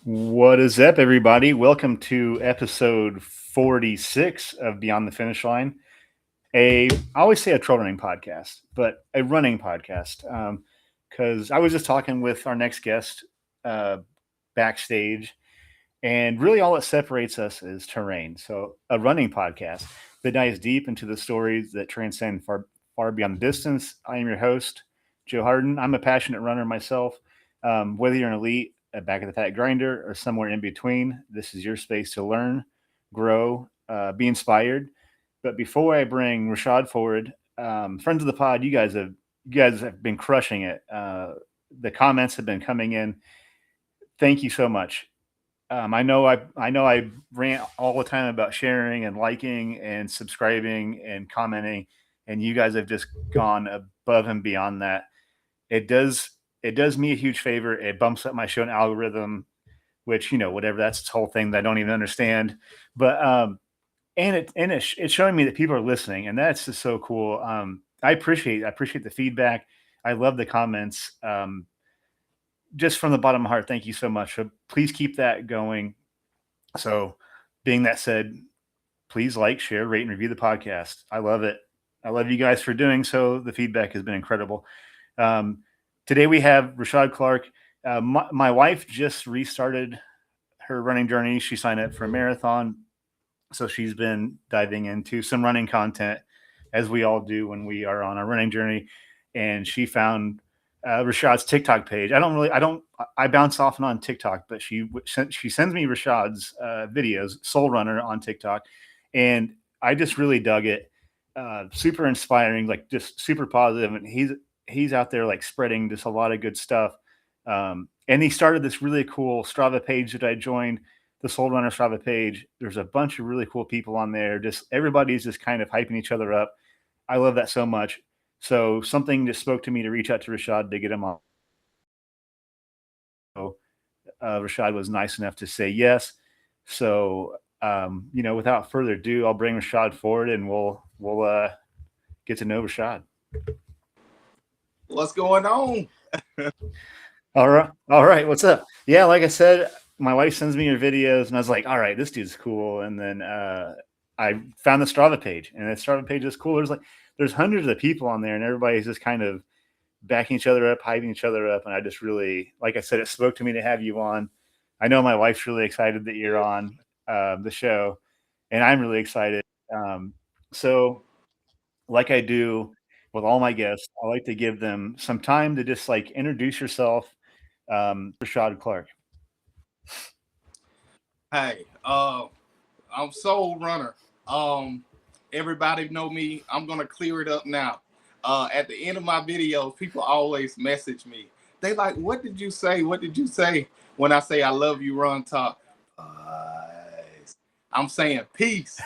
What is up, everybody? Welcome to episode 46 of Beyond the Finish Line. I always say a trail running podcast, but a running podcast. Because I was just talking with our next guest uh, backstage, and really all that separates us is terrain. So, a running podcast that dives deep into the stories that transcend far beyond distance. I am your host, Joe Hardin. I'm a passionate runner myself. Whether you're an elite, a back of the pack grinder, or somewhere in between, this is your space to learn, grow, be inspired. But before I bring Rashad forward, friends of the pod, you guys have been crushing it. The comments have been coming in. Thank you so much. I know I rant all the time about sharing and liking and subscribing and commenting, and you guys have just gone above and beyond that. It does it does me a huge favor. It bumps up my show algorithm, which whatever, that's its whole thing that I don't even understand. But it's showing me that people are listening, and that's just so cool. I appreciate the feedback. I love the comments. Just from the bottom of my heart, thank you so much. So please keep that going. So, being that said, please like, share, rate, and review the podcast. I love it. I love you guys for doing so. The feedback has been incredible. Um, Today we have Rashad Clark. My wife just restarted her running journey. She signed up for a marathon. So she's been diving into some running content, as we all do when we are on our running journey. And she found Rashad's TikTok page. I bounce off and on TikTok, but she sends me Rashad's videos, Soul Runner on TikTok, and I just really dug it. Super inspiring, like just super positive, and he's out there like spreading just a lot of good stuff. And he started this really cool Strava page that I joined, the Soul Runner Strava page. There's a bunch of really cool people on there. Just everybody's just kind of hyping each other up. I love that so much. So something just spoke to me to reach out to Rashad to get him on. So Rashad was nice enough to say yes. So without further ado, I'll bring Rashad forward, and we'll get to know Rashad. What's going on? All right. What's up? Yeah, like I said, my wife sends me your videos, and I was like, all right, this dude's cool. And then I found the Strava page, and the Strava page is cool. There's hundreds of people on there, and everybody's just kind of backing each other up, hyping each other up. And I just really, like I said, it spoke to me to have you on. I know my wife's really excited that you're on the show, and I'm really excited. So, like I do with all my guests, I like to give them some time to just like introduce yourself. Rashad Clark. Hey, I'm Soul Runner. Um, Everybody know me. I'm gonna clear it up now. At the end of my videos, people always message me. They like, "What did you say? What did you say?" When I say I love you, run talk. I'm saying peace.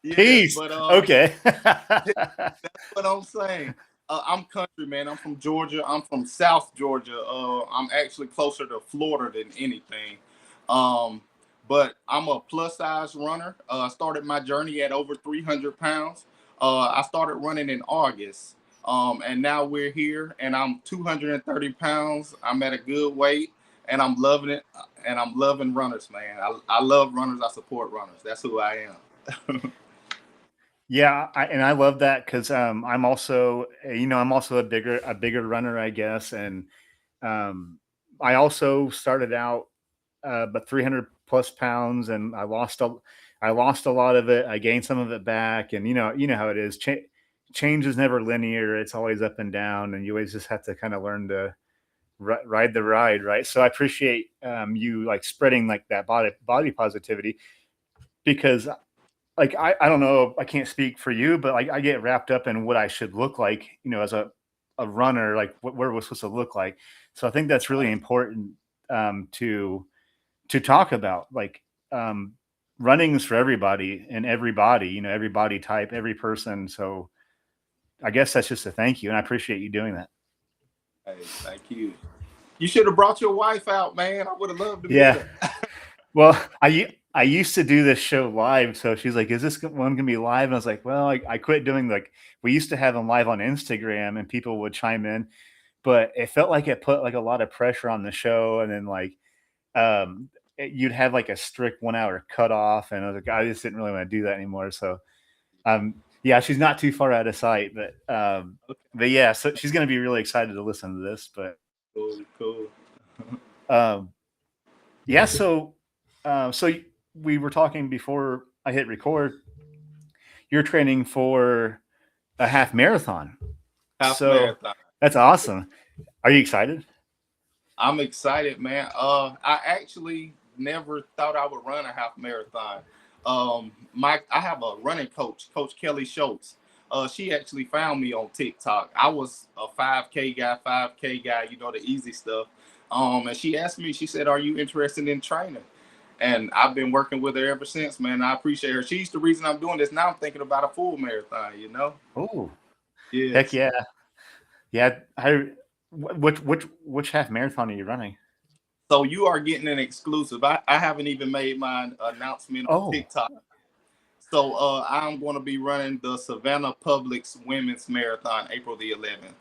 Yeah, Peace. but Okay. what I'm saying. I'm country, man. I'm from Georgia. I'm from South Georgia. I'm actually closer to Florida than anything. Um, but I'm a plus size runner. I started my journey at over 300 pounds. I started running in August. And now we're here, and I'm 230 pounds. I'm at a good weight, and I'm loving it. And I'm loving runners, man. I love runners. I support runners. That's who I am. Yeah, and I love that because I'm also a bigger runner, I guess, and um, I also started out about 300 plus pounds, and I lost a lot of it. I gained some of it back, and you know how it is. Change is never linear; it's always up and down, and you always just have to kind of learn to ride the ride, right? So I appreciate you like spreading like that body positivity because like I don't know, I can't speak for you, but like I get wrapped up in what I should look like, as a runner, like what we're supposed to look like. So I think that's really Right. important to talk about. Like um, running is for everybody and everybody, every body type, every person. So I guess that's just a thank you, and I appreciate you doing that. Hey, thank you. You should have brought your wife out, man. I would have loved to meet Yeah. her. Well, I used to do this show live, so she's like, "Is this one gonna be live?" And I was like, "Well, I quit doing like we used to have them live on Instagram, and people would chime in, but it felt like it put like a lot of pressure on the show, and then like you'd have like a strict 1 hour cutoff, and I was like, I just didn't really want to do that anymore. So yeah, she's not too far out of sight, Okay, but yeah, so she's gonna be really excited to listen to this. But cool, cool. um, yeah, so we were talking before I hit record. You're training for a half marathon, Half so marathon. that's awesome. Are you excited? I'm excited, man. I actually never thought I would run a half marathon. I have a running coach, Coach Kelly Schultz. She actually found me on TikTok. I was a 5K guy, 5K guy, you know, the easy stuff. And she asked me, she said, "Are you interested in training?" And I've been working with her ever since, man. I appreciate her. She's the reason I'm doing this. Now I'm thinking about a full marathon, you know? Oh, heck Yes. yeah, yeah. Which half marathon are you running? So you are getting an exclusive. I haven't even made my announcement on Oh, TikTok. So I'm going to be running the Savannah Publix Women's Marathon April the 11th.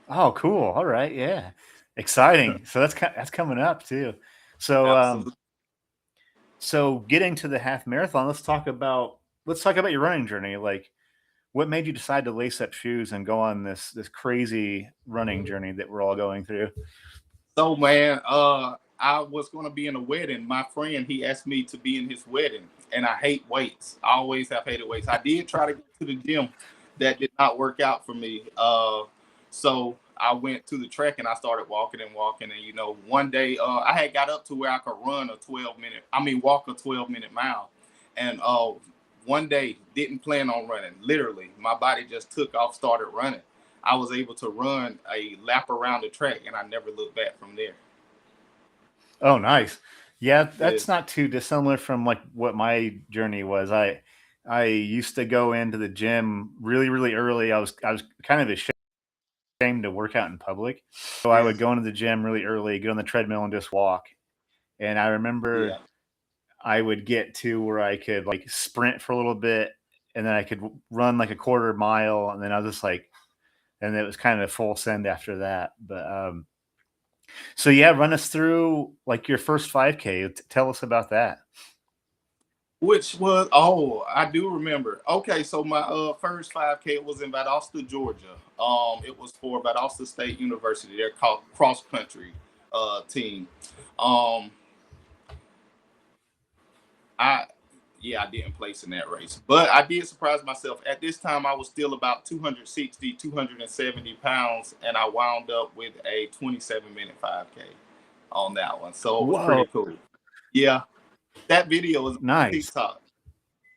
oh, cool. All right, yeah, exciting. So that's coming up too. So Absolutely. so getting to the half marathon, let's talk about your running journey. Like, what made you decide to lace up shoes and go on this crazy running journey that we're all going through? So man, I was going to be in a wedding. My friend, he asked me to be in his wedding, and I hate weights. I always have hated weights. I did try to get to the gym, that did not work out for me. So I went to the track and I started walking and walking. And you know, one day I had got up to where I could run a 12-minute, I mean, walk a 12-minute mile. And one day didn't plan on running. Literally, my body just took off, started running. I was able to run a lap around the track, and I never looked back from there. Oh, nice. Yeah, Yeah, that's not too dissimilar from like what my journey was. I used to go into the gym really, really early. I was kind of ashamed to work out in public. So I yeah, would go into the gym really early, get on the treadmill and just walk. And I remember yeah. I would get to where I could like sprint for a little bit, and then I could run like a quarter mile, and then I was just like, and it was kind of full send after that. But so yeah, run us through like your first 5K. Tell us about that. Which was, oh, I do remember. Okay, so my first 5K was in Valdosta, Georgia. It was for Valdosta State University. They're called cross country team. Um, I Yeah, I didn't place in that race, but I did surprise myself. At this time, I was still about 260, 270 pounds, and I wound up with a 27-minute 5K on that one. So it was Whoa, pretty cool. Yeah, that video is on nice. TikTok.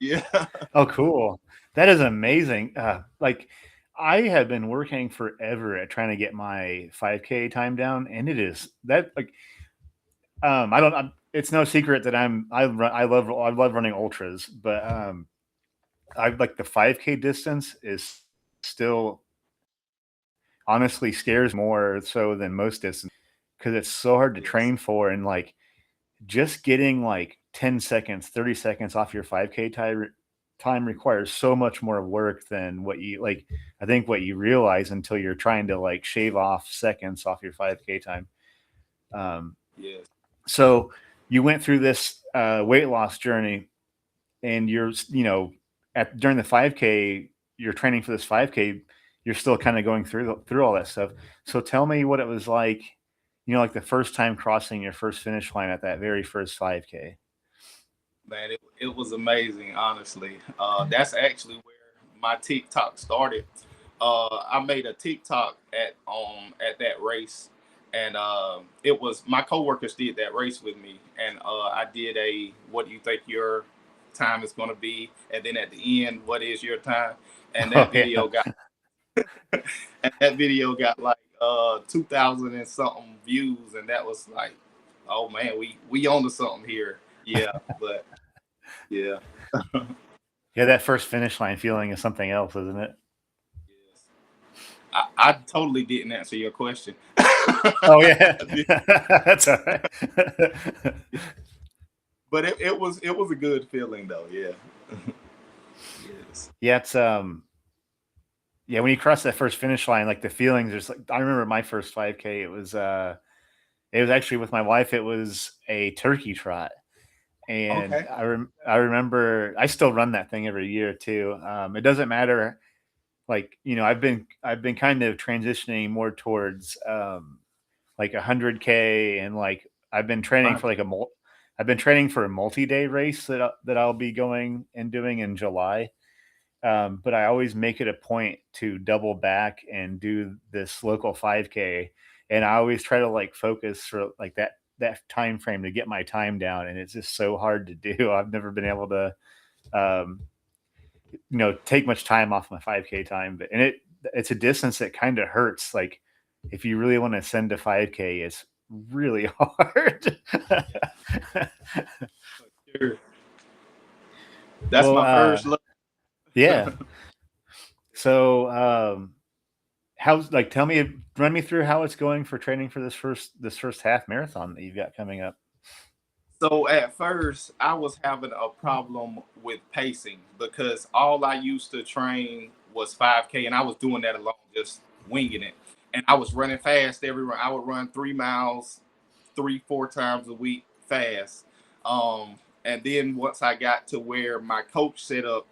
Yeah. Oh, cool. That is amazing. Like I have been working forever at trying to get my 5K time down, and it is that like I don't. It's no secret that I love running ultras, but I like the 5K distance is still honestly scares more so than most distance because it's so hard to Yes. train for, and like just getting like 10 seconds, 30 seconds off your 5K time requires so much more work than what you like. I think what you realize until you're trying to like shave off seconds off your 5K time. Um, Yes. so you went through this weight loss journey, and at during the 5K, you're training for this 5K. You're still kind of going through all that stuff. So tell me what it was like. Like the first time crossing your first finish line at that very first 5K. Man, it was amazing, honestly. That's actually where my TikTok started. I made a TikTok at that race, and it was my coworkers did that race with me, and I did a what do you think your time is going to be, and then at the end, what is your time? And Oh that yeah. video got and that video got like 2,000 and something views, and that was like, oh man, we on to something here. Yeah, but yeah. Yeah, that first finish line feeling is something else, isn't it? Yes. I totally didn't answer your question. Oh yeah. That's all right. But it was a good feeling though. Yeah. Yes. Yeah, it's yeah, when you cross that first finish line, like the feelings, there's like I remember my first 5K, it was It was actually with my wife. It was a turkey trot, and Okay. I remember I still run that thing every year too. It doesn't matter. Like, I've been kind of transitioning more towards like 100K, and like I've been training Right. for like I've been training for a multi-day race that I'll be going and doing in July. But I always make it a point to double back and do this local 5K, and I always try to like focus for like that time frame to get my time down, and it's just so hard to do. I've never been able to um, take much time off my 5K time, but it's a distance that kind of hurts. Like if you really want to send a 5K, it's really hard. Sure. That's Well, my first love. yeah. So, how's like tell me run me through how it's going for training for this first half marathon that you've got coming up. So at first, I was having a problem with pacing because all I used to train was 5K, and I was doing that alone, just winging it. And I was running fast every run. I would run 3 miles, 3, 4 times a week fast. And then once I got to where my coach set up,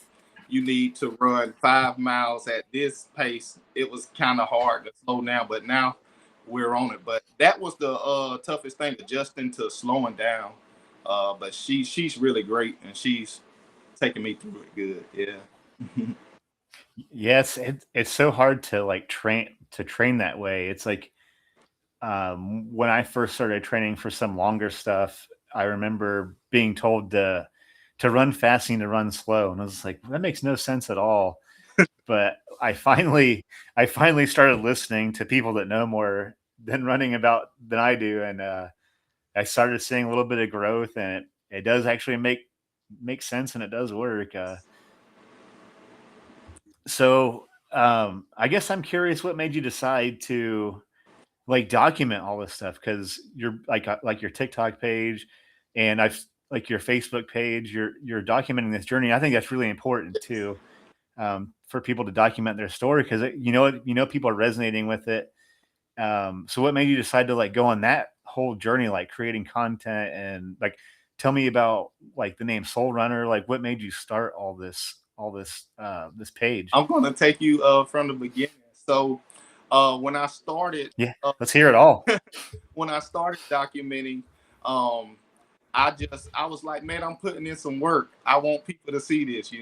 you need to run 5 miles at this pace, it was kind of hard to slow down. But now we're on it. But that was the toughest thing, adjusting to slowing down. But she's really great, and she's taking me through it good. Yeah. Yes, it's so hard to like train that way. It's like when I first started training for some longer stuff, I remember being told to run fasting to run slow, and I was like, that makes no sense at all. But I finally started listening to people that know more than I do, and I started seeing a little bit of growth, and it does actually make sense, and it does work. So I guess I'm curious what made you decide to like document all this stuff, because you're like your TikTok page, and I've like your Facebook page. You're documenting this journey. I think that's really important too, for people to document their story, because people are resonating with it. So what made you decide to like go on that whole journey, like creating content, and like tell me about like the name Soul Runner, like what made you start this page? I'm gonna take you from the beginning. So when I started, Yeah, uh, let's hear it all. when I started documenting, um, I was like, man, I'm putting in some work. I want people to see this.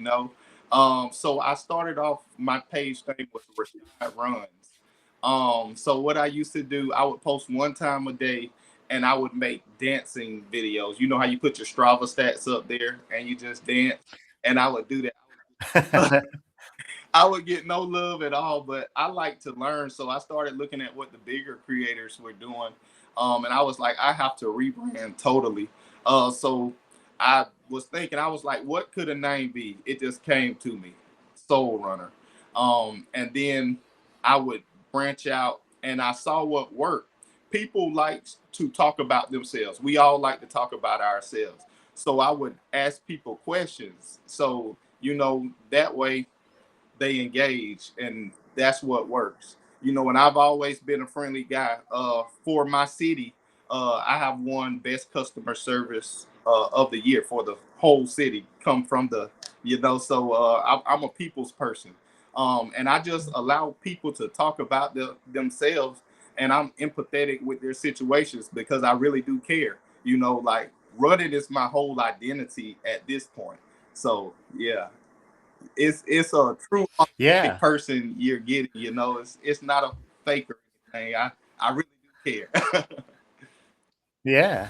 So I started off, my page name was Rashad Runs. So what I used to do, I would post 1 time a day, and I would make dancing videos. You know how you put your Strava stats up there and you just dance, and I would do that. I would get no love at all, but I like to learn. So I started looking at what the bigger creators were doing. And I was like, I have to rebrand totally. So I was thinking, I was like, what could a name be? It just came to me, Soul Runner. And then I would branch out, and I saw what worked. People like to talk about themselves. We all like to talk about ourselves. So I would ask people questions. So, that way they engage, and that's what works. And I've always been a friendly guy. For my city, I have won best customer service of the year for the whole city. Come from so I'm a people's person, and I just allow people to talk about themselves, and I'm empathetic with their situations because I really do care. Like, running is my whole identity at this point. So yeah, it's a true authentic Yeah, person you're getting. It's not a fake or anything. I really do care. yeah,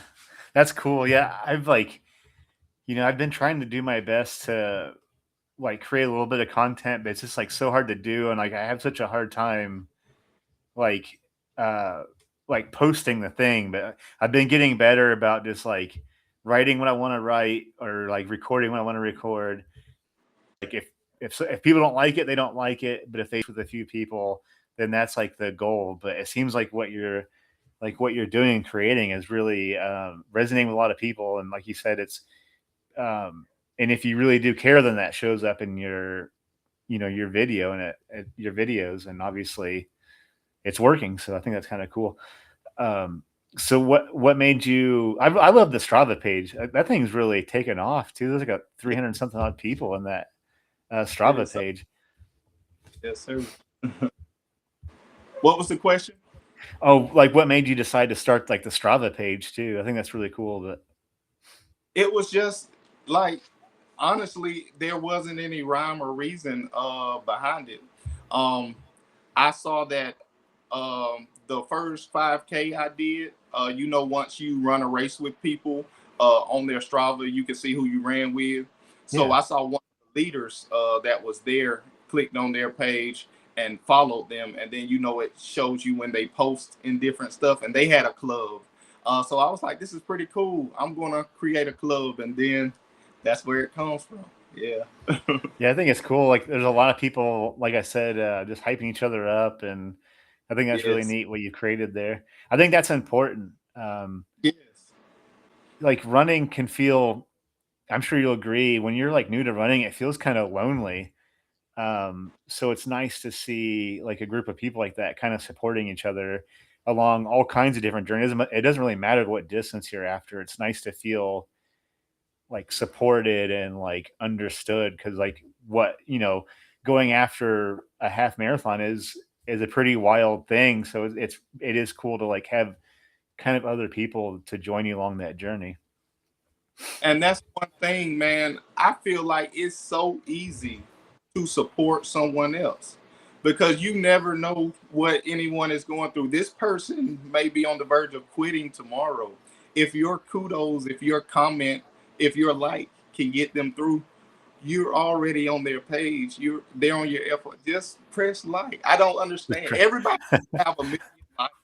that's cool. Yeah, I've been trying to do my best to like create a little bit of content, but it's just like so hard to do, and like I have such a hard time like uh posting the thing. But I've been getting better about just like writing what I want to write, or like recording what I want to record. Like if people don't like it, they don't like it, but if they with a few people, then that's like the goal. But it seems like what you're doing and creating is really resonating with a lot of people, and like you said, it's and if you really do care, then that shows up in your video, and your videos, and obviously it's working. So I think that's kind of cool. Um, So what made you? I love the Strava page. That thing's really taken off too. There's like a Yeah, 300 something odd people in that it Strava is so. page. Yes, sir. What was the question? Oh, like what made you decide to start like the Strava page too? I think that's really cool. But It was just like, honestly, there wasn't any rhyme or reason behind it. Um, I saw that the first 5K I did, once you run a race with people on their Strava, you can see who you ran with. So yeah, I saw one of the leaders that was there, clicked on their page and followed them. And then, it shows you when they post in different stuff. And they had a club. So I was like, this is pretty cool. I'm going to create a club. And then that's where it comes from. Yeah. yeah, I think it's cool. Like there's a lot of people, like I said, just hyping each other up, and I think that's really Yes. neat what you created there. I think that's important. Yes. Like running can feel. I'm sure you'll agree when you're like new to running, it feels kind of lonely. So it's nice to see like a group of people like that kind of supporting each other along all kinds of different journeys. It doesn't really matter what distance you're after. It's nice to feel like supported and like understood because like what going after a half marathon is a pretty wild thing. So it is cool to like have kind of other people to join you along that journey. And that's one thing, man. I feel like it's so easy to support someone else because you never know what anyone is going through. This person may be on the verge of quitting tomorrow. If your kudos, if your comment, if your like can get them through, you're already on their page. You're there on your effort. Just press like. I don't understand. Everybody have a million likes.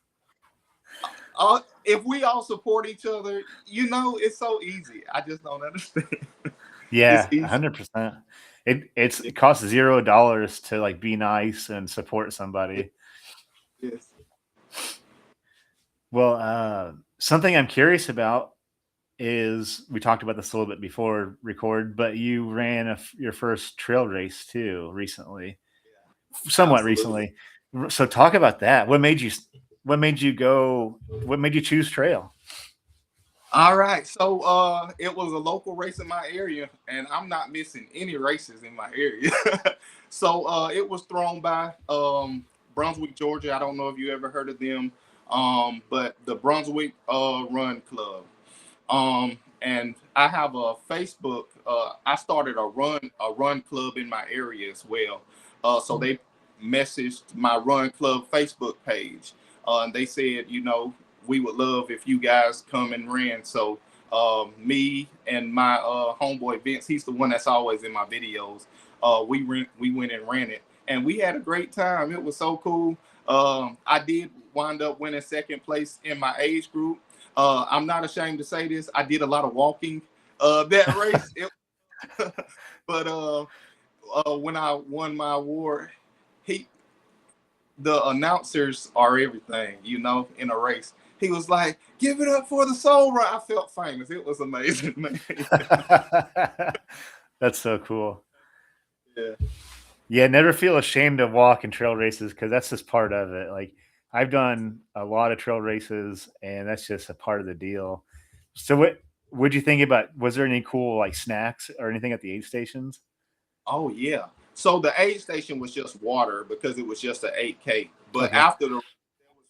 If we all support each other, it's so easy. I just don't understand. It's Yeah, easy. 100%. It costs $0 to like be nice and support somebody. Yes. Well, something I'm curious about is we talked about this a little bit before record, but you ran your first trail race too recently, somewhat Absolutely. recently. So talk about that. What made you choose trail? All right. So it was a local race in my area, and I'm not missing any races in my area. So it was thrown by Brunswick, Georgia. I don't know if you ever heard of them. But the Brunswick Run Club. And I have a Facebook. I started a run club in my area as well. So they messaged my run club Facebook page, and they said, we would love if you guys come and ran. So me and my homeboy Vince, he's the one that's always in my videos. We went and ran it, and we had a great time. It was so cool. I did wind up winning second place in my age group. I'm not ashamed to say this. I did a lot of walking that race. But when I won my award, he the announcers are everything, in a race. He was like, "Give it up for the soul ride." I felt famous. It was amazing, man. That's so cool. Yeah. Yeah, never feel ashamed to walk in trail races because that's just part of it. Like I've done a lot of trail races, and that's just a part of the deal. So what would you think about? Was there any cool like snacks or anything at the aid stations? Oh yeah. So the aid station was just water because it was just an 8K. But Okay. after there was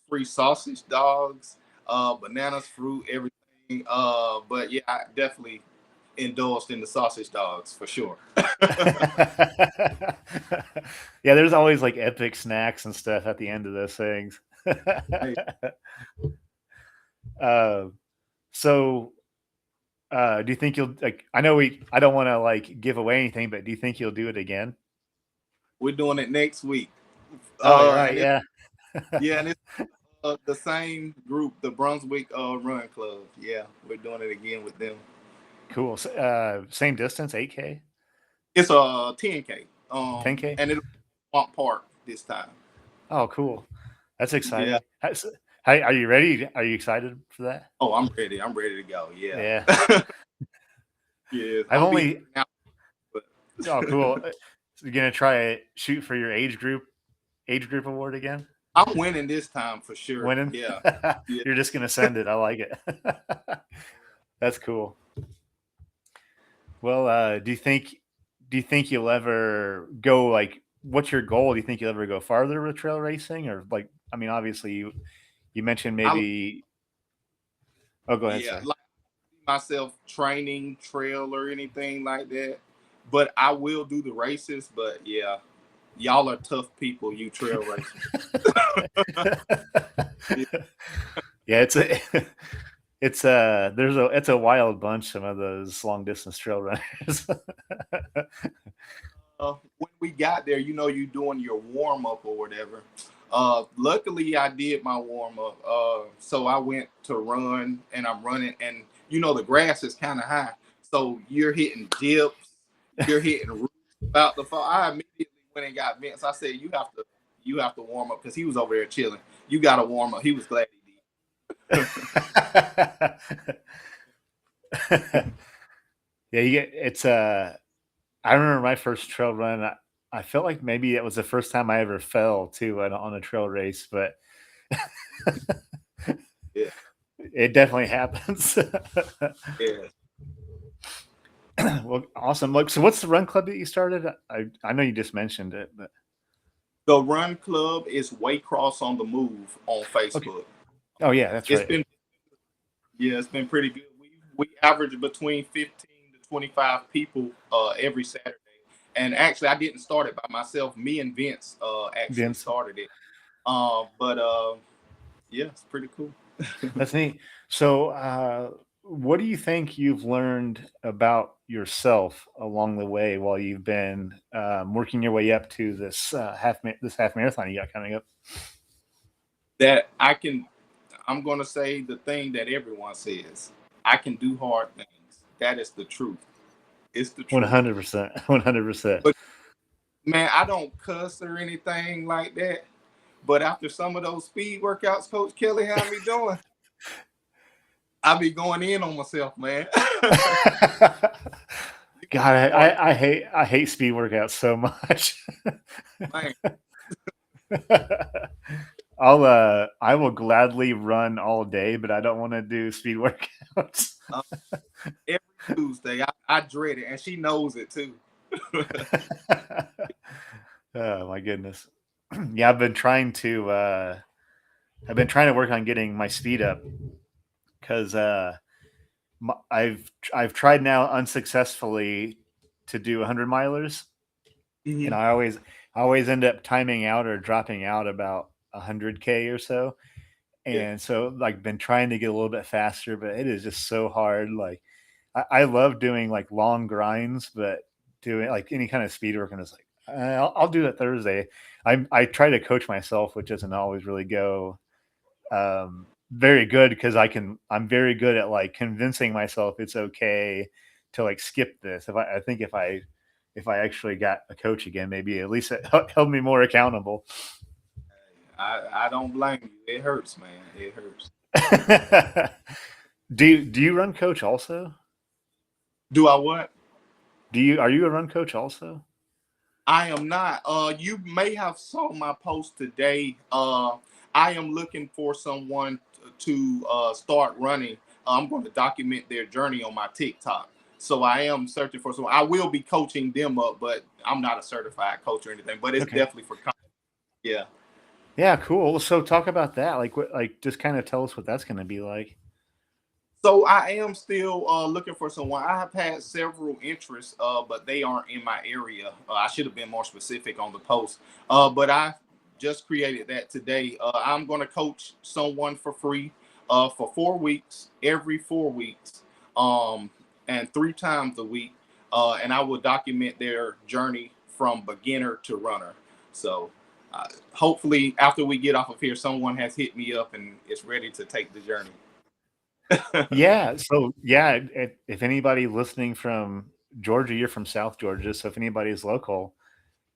free sausage dogs, bananas, fruit, everything. But yeah, I definitely indulged in the sausage dogs for sure. Yeah, there's always like epic snacks and stuff at the end of those things. Hey, uh, so do you think you'll like? I don't want to like give away anything, but do you think you'll do it again? we're doing it next week. Oh, all right, And yeah, it's the same group, the Brunswick Run Club. Yeah, we're doing it again with them. cool. So, same distance, 8K, It's a 10K. 10K. And it'll be Swamp Park this time. Oh, cool. That's Yeah. exciting. Are you ready? Are you excited for that? Oh, I'm ready. I'm ready to go. Yeah. Yeah, Yes. I've I'm be only. out, but Oh, cool. So you're gonna try it, shoot for your age group award again? I'm winning this time for sure. Winning? Yeah. Yeah. You're just gonna send it. I like it. That's cool. Well, do you think you'll ever go like what's your goal? Do you think you'll ever go farther with trail racing or like I mean obviously you mentioned I maybe oh go ahead, yeah, sorry. like myself training trail or anything like that. But I will do the races. But yeah, y'all are tough people, you trail racers. Yeah. Yeah, it's a wild bunch some of those long distance trail runners. When we got there, you doing your warm up or whatever. Luckily, I did my warm up. So I went to run, and I'm running, and the grass is kind of high, so you're hitting dips, you're hitting roots about the fall. I immediately went and got Vince. I said, you have to warm up because he was over there chilling. You got to warm up. He was glad he Yeah, it's I remember my first trail run. I felt like maybe it was the first time I ever fell too on a trail race, but did. it definitely happens. Yeah, yeah. Well, awesome. Look, so what's the run club that you started? I know you just mentioned it, but The Run Club is Waycross on the Move on okay. Facebook. Oh yeah, that's It's right. been Yeah, it's been pretty good. We average between 15 to 25 people every Saturday. And actually, I didn't start it by myself. Me and Vince actually Vince, started it. But yeah, it's pretty cool. that's neat. So, what do you think you've learned about yourself along the way while you've been working your way up to this this half marathon you got coming up? That I'm going to say the thing that everyone says. I can do hard things. That is the truth. It's the One truth. hundred percent. 100%. But man, I don't cuss or anything like that. But after some of those speed workouts Coach Kelly had me doing, I be going in on myself, man. You can God, do hard, I hate speed workouts so much. man. I will gladly run all day, but I don't want to do speed workouts. Uh, every Tuesday, I dread it, and she knows it too. Oh my goodness. Yeah, I've been trying to work on getting my speed up because I've tried now unsuccessfully to do 100 milers, and Mhm. I always end up timing out or dropping out about 100K or so. Yeah, And so like been trying to get a little bit faster, but it is just so hard. Like I love doing like long grinds, but doing like any kind of speed work and it's like I'll do it Thursday. I try to coach myself, which doesn't always really go very good because I'm very good at like convincing myself it's okay to like skip this. I think if I actually got a coach again, maybe at least it held me more accountable. I don't blame you. It hurts, man. It hurts. Do you run coach also? Do I what? Are you a run coach also? I am not. You may have saw my post today. I am looking for someone to start running. I'm going to document their journey on my TikTok. So I am searching for someone. I will be coaching them up, but I'm not a certified coach or anything. But it's Okay. definitely for yeah. Yeah, cool. So talk about that. Like what like just kind of tell us what that's going to be like. So I am still looking for someone. I have had several interests, but they aren't in my area. I should have been more specific on the post, but I just created that today. I'm going to coach someone for free for 4 weeks, every 4 weeks, um, and 3 times a week, and I will document their journey from beginner to runner. So hopefully, after we get off of here, someone has hit me up and is ready to take the journey. Yeah, so yeah, if anybody listening from Georgia, you're from South Georgia, so if anybody's local,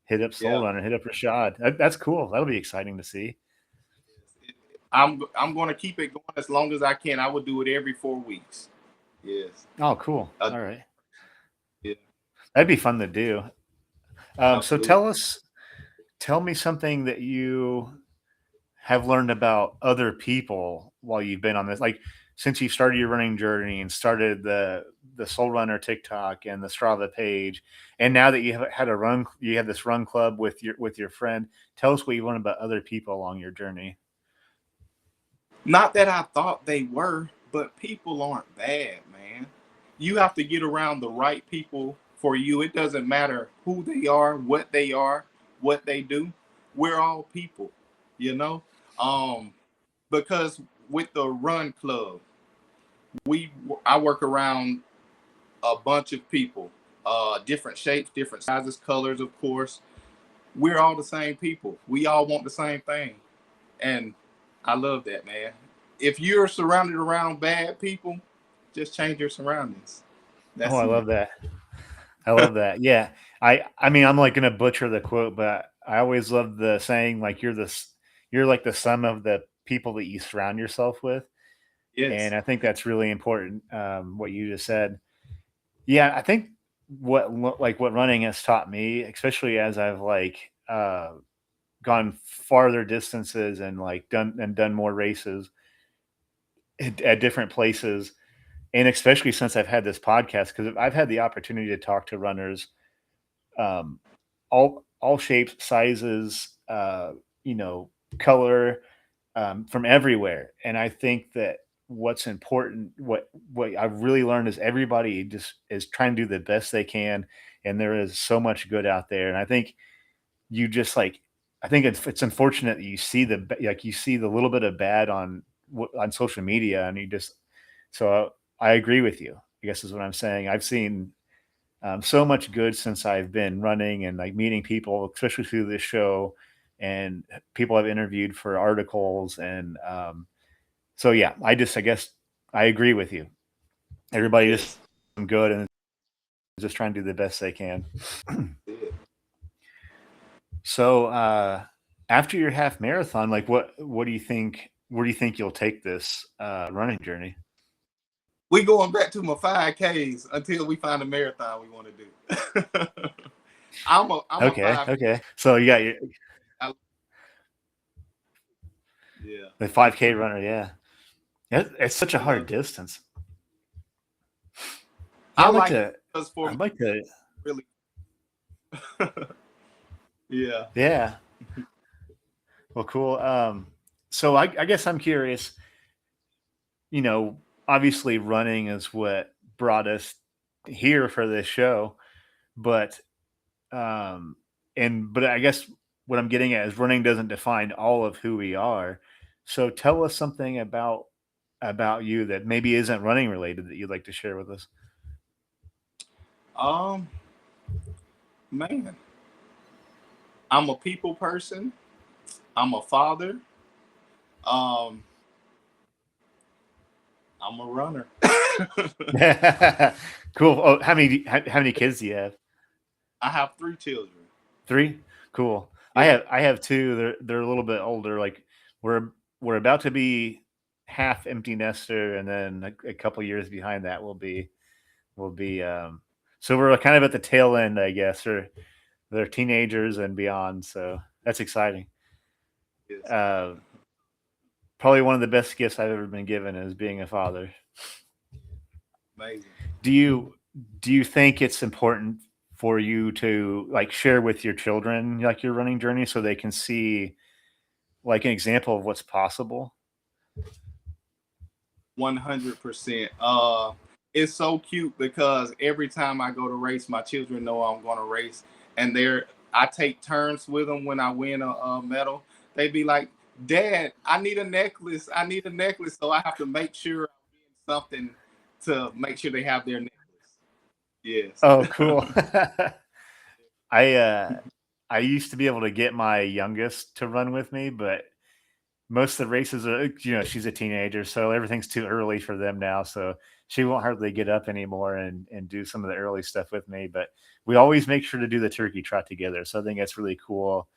hit up Soul Yeah. Runner, hit up Rashad. That's cool. That'll be exciting to see. I'm going to keep it going as long as I can. I would do it every 4 weeks. Yes. Oh, cool. Uh, All right. yeah. That'd be fun to do. So Absolutely. tell me something that you have learned about other people while you've been on this? Like since you started your running journey and started the Soul Runner TikTok and the Strava page, and now that you have had a run, you have this run club with your friend. Tell us what you learned about other people along your journey. Not that I thought they were, but people aren't bad, man. You have to get around the right people for you. It doesn't matter who they are, what they do. We're all people, you know? Um, because with the run club, we I work around a bunch of people, different shapes, different sizes, colors, of course. We're all the same people. We all want the same thing. And I love that, man. If you're surrounded around bad people, just change your surroundings. Oh, That's I it. love that. I love that. Yeah. I mean, I'm like gonna butcher the quote, but I always love the saying like you're like the sum of the people that you surround yourself with. And Yes. I think that's really important. What you just said. Yeah, I think like what running has taught me, especially as I've like gone farther distances and like done more races at different places, and especially since I've had this podcast, because I've had the opportunity to talk to runners, um, all shapes, sizes, you know, color, from everywhere. And I think that what's important, what I've really learned is everybody just is trying to do the best they can, and there is so much good out there. And I think you just like, I think it's unfortunate that you see like you see the little bit of bad on social media, and you just so I agree with you. I guess is what I'm saying. I've seen so much good since I've been running and like meeting people, especially through this show, and people I've interviewed for articles. And so, yeah, I guess I agree with you. Everybody just Yes. good and just trying to do the best they can. That's it. So, after your half marathon, like what do you think? Where do you think you'll take this running journey? We going back to my 5Ks until we find a marathon we want to do. I'm a Okay, 5K. okay. So you got your I, yeah. the 5K runner, yeah. It's such a I hard love it. distance. Yeah, I like it because for me, I'd like to, really. Yeah. yeah. Well, cool. So I guess I'm curious, you know, obviously running is what brought us here for this show, but, um, but I guess what I'm getting at is running doesn't define all of who we are. So tell us something about you that maybe isn't running related that you'd like to share with us. Um, man, I'm a people person. I'm a father. Um, I'm a runner. Cool. Oh, how many kids do you have? I have three children. 3? Cool. Yeah. I have 2. They're a little bit older. Like we're we're about to be half empty nester, and then a couple years behind that will be so we're kind of at the tail end, I guess, or they're teenagers and beyond. So that's exciting. Yes. Uh, Probably one of the best gifts I've ever been given is being a father. Amazing. Do you do you think it's important for you to like share with your children like your running journey so they can see like an example of what's possible? 100%. It's so cute because every time I go to race, my children know I'm going to race, and I take turns with them when I win a medal. They be like, "Dad, I need a necklace. I need a necklace." So I have to make sure I'm getting something to make sure they have their necklace. Yes. Oh, cool. I I used to be able to get my youngest to run with me, but most of the races are, she's a teenager, so everything's too early for them now. So she won't hardly get up anymore and do some of the early stuff with me. But we always make sure to do the turkey trot together. So I think that's really cool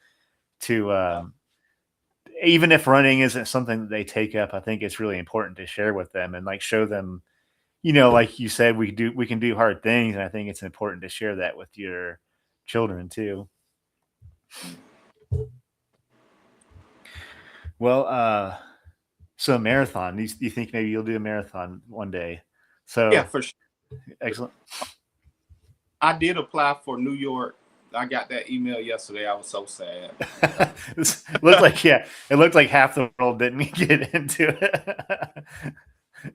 to, even if running isn't something that they take up, I think it's really important to share with them and like show them, like you said, we can do hard things. And I think it's important to share that with your children too. Well, so marathon. You think maybe you'll do a marathon one day? Yeah, So for sure. excellent. I did apply for New York. I got that email yesterday. I was so sad. It looked like it looked like half the world didn't get into it.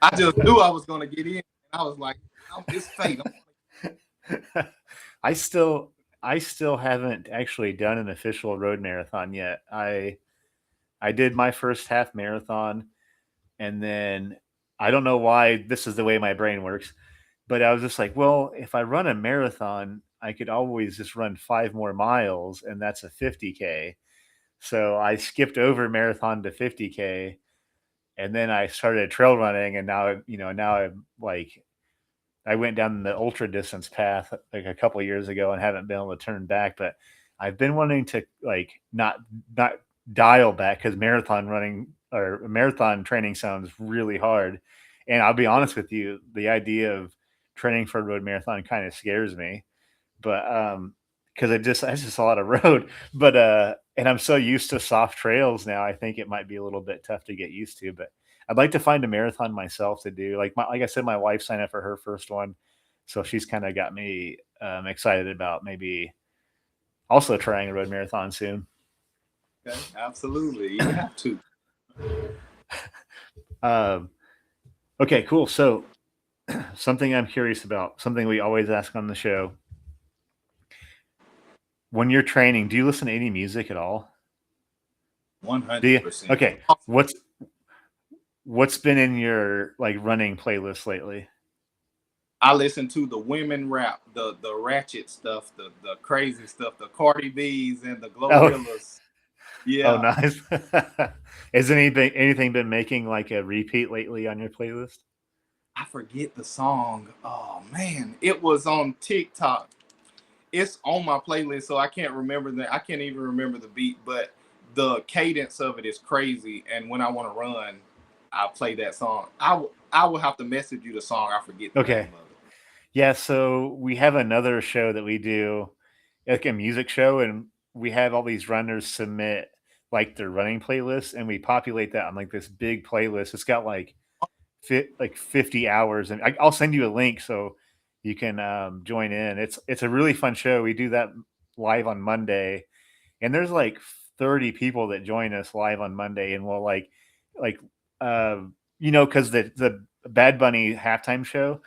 I just knew I was going to get in. And I was like, it's fate. I still I still haven't actually done an official road marathon yet. I did my first half marathon, and then I don't know why this is the way my brain works, but I was just like, well, if I run a marathon, I could always just run 5 more miles, and that's a 50K. So I skipped over marathon to 50K, and then I started trail running, and now I'm like I went down the ultra distance path like a couple of years ago and haven't been able to turn back. But I've been wanting to like not dial back because marathon running or marathon training sounds really hard. And I'll be honest with you, the idea of training for a road marathon kind of scares me. But because it's just a lot of road. But and I'm so used to soft trails now, I think it might be a little bit tough to get used to. But I'd like to find a marathon myself to do. Like I said, my wife signed up for her first one, so she's kind of got me excited about maybe also trying a road marathon soon. Okay, absolutely. You have to. Um, okay, cool. So something I'm curious about, something we always ask on the show: when you're training, do you listen to any music at all? Do you? 100%. Okay, what's been in your like running playlist lately? I listen to the women rap, the ratchet stuff, the crazy stuff, the Cardi B's and the Oh, Glorillas. oh, Yeah, nice. Has anything been making like a repeat lately on your playlist? I forget the song. Oh man, it was on TikTok. It's on my playlist, so I can't remember that. I can't even remember the beat, but the cadence of it is crazy. And when I want to run, I play that song. I will have to message you the song. I forget the name Okay. of it. Yeah, so we have another show that we do, like a music show, and we have all these runners submit like their running playlists, and we populate that on like this big playlist. It's got like 50 hours, and I'll send you a link so you can join in. It's a really fun show. We do that live on Monday, and there's like 30 people that join us live on Monday, and we'll like uh, because the Bad Bunny halftime show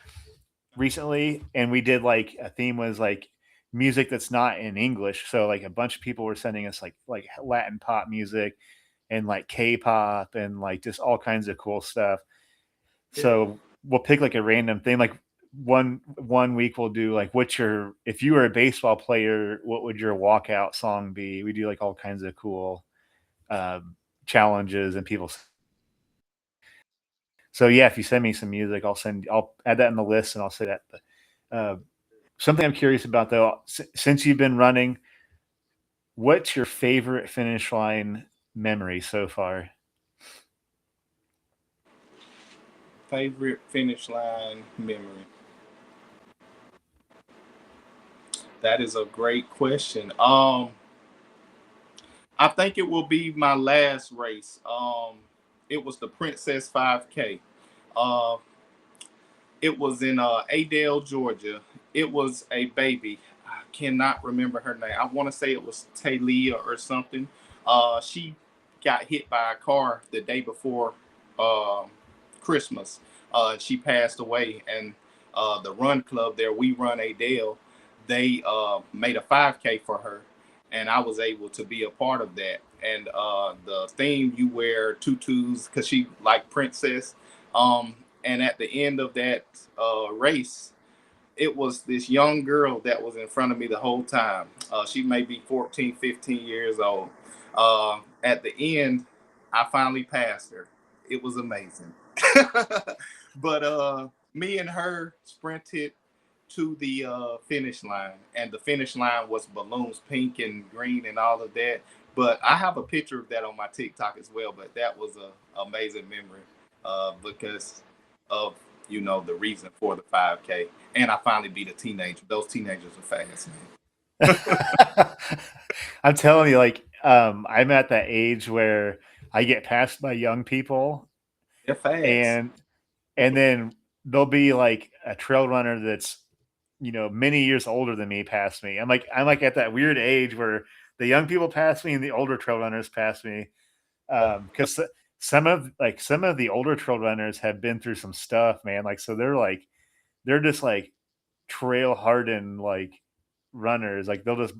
recently, and we did like a theme was like music that's not in English. So like a bunch of people were sending us like Latin pop music and like K-pop and like just all kinds of cool stuff. Yeah. So we'll pick like a random thing. Like one week we'll do like what's your if you were a baseball player, what would your walkout song be? We do like all kinds of cool challenges and people. So yeah, if you send me some music, I'll add that in the list and I'll say that. Uh, Something I'm curious about though, since you've been running, what's your favorite finish line memory so far? Favorite finish line memory. That is a great question. I think it will be my last race. It was the Princess 5K. Uh, it was in Adel, Georgia. It was a baby. I cannot remember her name. I want to say it was Talia or something. She got hit by a car the day before Christmas. She passed away, and the run club there, we run Adele. They made a 5K for her, and I was able to be a part of that. And the theme, you wear tutus because she like princess. And at the end of that race, it was this young girl that was in front of me the whole time. She may be 14, 15 years old. At the end, I finally passed her. It was amazing. But me and her sprinted to the finish line, and the finish line was balloons, pink and green, and all of that. But I have a picture of that on my TikTok as well. But that was a amazing memory because of the reason for the 5K, and I finally beat a teenager. Those teenagers are fast, man. I'm telling you, like, I'm at that age where I get passed by young people, They're fast. and then there'll be like a trail runner that's many years older than me pass me. I'm like at that weird age where the young people pass me and the older trail runners pass me, because some of the older trail runners have been through some stuff, man. Like, so they're just like trail hardened like runners. Like they'll just